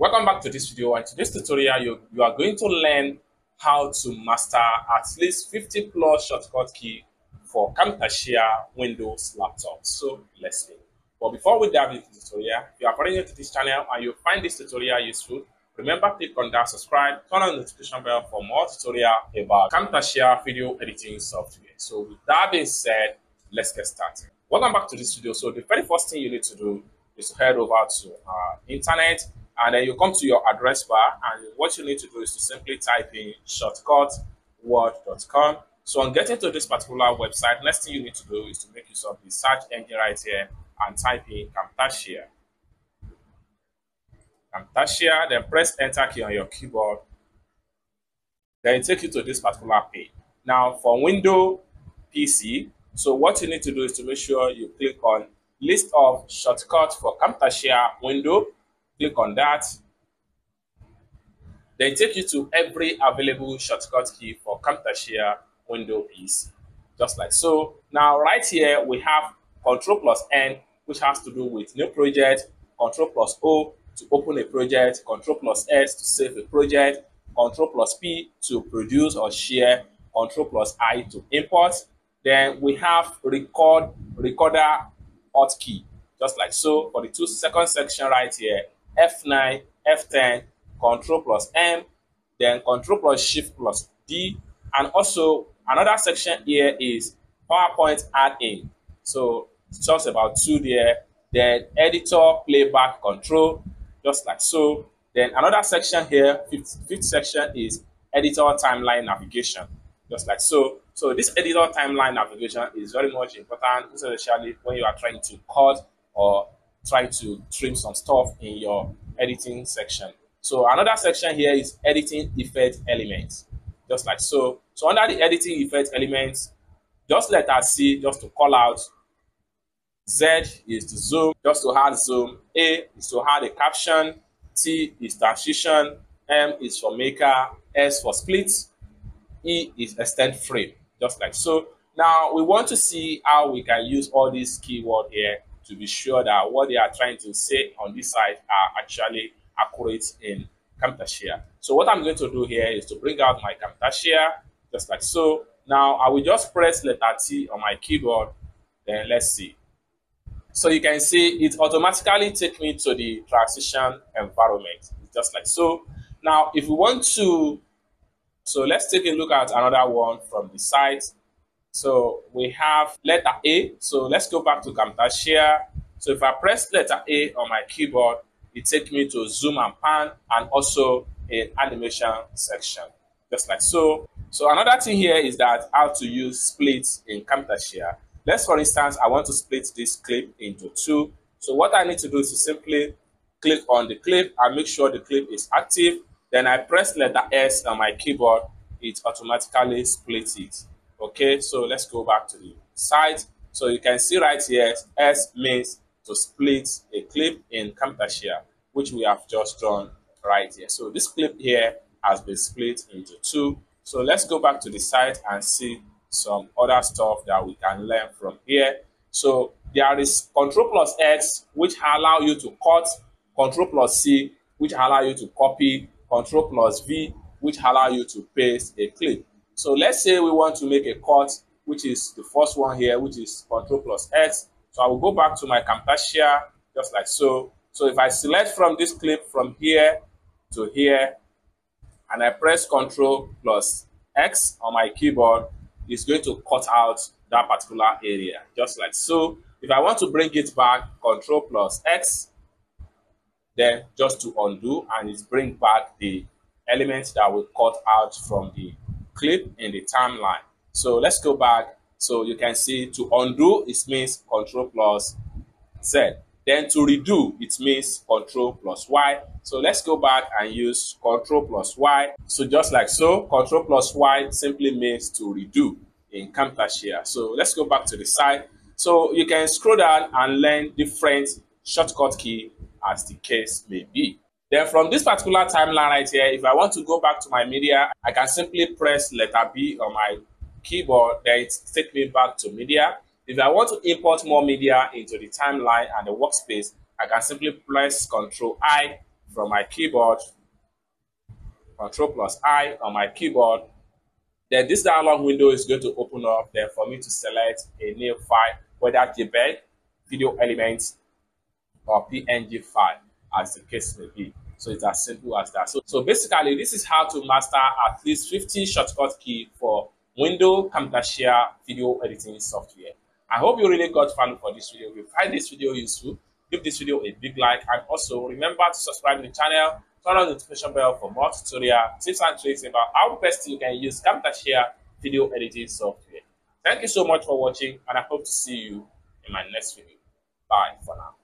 Welcome back to this video, and today's tutorial you are going to learn how to master at least 50 plus shortcut key for Camtasia Windows laptops. So let's see. But before we dive into the tutorial, if you are brand new to this channel and you find this tutorial useful, remember click on that subscribe, turn on the notification bell for more tutorial about Camtasia video editing software. So with that being said, let's get started. Welcome back to this video. So the very first thing you need to do is to head over to our internet, and then you come to your address bar, and what you need to do is to simply type in shortcutword.com. So on getting to this particular website, next thing you need to do is to make use of the search engine right here and type in Camtasia. Camtasia, then press enter key on your keyboard. Then it takes you to this particular page. Now for Windows PC, so what you need to do is to make sure you click on list of shortcuts for Camtasia window. Click on that. Then take you to every available shortcut key for Camtasia window PC. Just like so. Now right here we have Ctrl+N, which has to do with new project, Ctrl+O to open a project, Ctrl+S to save a project, Ctrl+P to produce or share, Ctrl+I to import. Then we have recorder hotkey, just like so. For the 2-second section right here, F9, F10, Ctrl+M, then Ctrl+Shift+D, and also another section here is PowerPoint add-in. So it talks about 2 there. Then editor playback control, just like so. Then another section here, fifth section is editor timeline navigation, just like so. So this editor timeline navigation is very much important, especially when you are trying to cut or try to trim some stuff in your editing section. So another section here is editing effect elements, just like so. So under the editing effect elements, just letter C just to call out, Z is to zoom, just to add zoom, A is to add a caption, T is transition, M is for maker, S for split, E is extend frame, just like so. Now we want to see how we can use all these keywords here to be sure that what they are trying to say on this side are actually accurate in Camtasia. So what I'm going to do here is to bring out my Camtasia, just like so. Now I will just press letter T on my keyboard, then let's see. So you can see it automatically takes me to the transition environment, just like so. Now if we want to, so let's take a look at another one from the site. So we have letter A. So let's go back to Camtasia. So if I press letter A on my keyboard, it takes me to zoom and pan and also an animation section, just like so. So another thing here is that how to use splits in Camtasia. Let's, for instance, I want to split this clip into 2. So what I need to do is to simply click on the clip and make sure the clip is active. Then I press letter S on my keyboard. It automatically splits it. Okay, so let's go back to the site. So you can see right here, S means to split a clip in Camtasia, which we have just done right here. So this clip here has been split into 2. So let's go back to the site and see some other stuff that we can learn from here. So there is Ctrl+X, which allow you to cut, Ctrl+C, which allow you to copy, Ctrl+V, which allow you to paste a clip. So let's say we want to make a cut, which is the first one here, which is Ctrl+X. So I will go back to my Camtasia, just like so. So if I select from this clip from here to here, and I press Ctrl+X on my keyboard, it's going to cut out that particular area, just like so. If I want to bring it back, Ctrl+X, then just to undo, and it brings back the elements that we cut out from the clip in the timeline. So let's go back. So you can see to undo, it means Ctrl+Z. Then to redo, it means Ctrl+Y. So let's go back and use Ctrl+Y. So just like so, Ctrl+Y simply means to redo in Camtasia. So let's go back to the site. So you can scroll down and learn different shortcut key as the case may be. Then from this particular timeline right here, if I want to go back to my media, I can simply press letter B on my keyboard, then it takes me back to media. If I want to import more media into the timeline and the workspace, I can simply press Ctrl I from my keyboard, Control+I on my keyboard. Then this dialog window is going to open up there for me to select a new file, whether JPEG, video elements, or PNG file, as the case may be. So it's as simple as that. So basically, this is how to master at least 50 shortcut key for Windows Camtasia video editing software. I hope you really got value for this video. If you find this video useful, give this video a big like, and also remember to subscribe to the channel, turn on the notification bell for more tutorial tips and tricks about how best you can use Camtasia video editing software. Thank you so much for watching, and I hope to see you in my next video. Bye for now.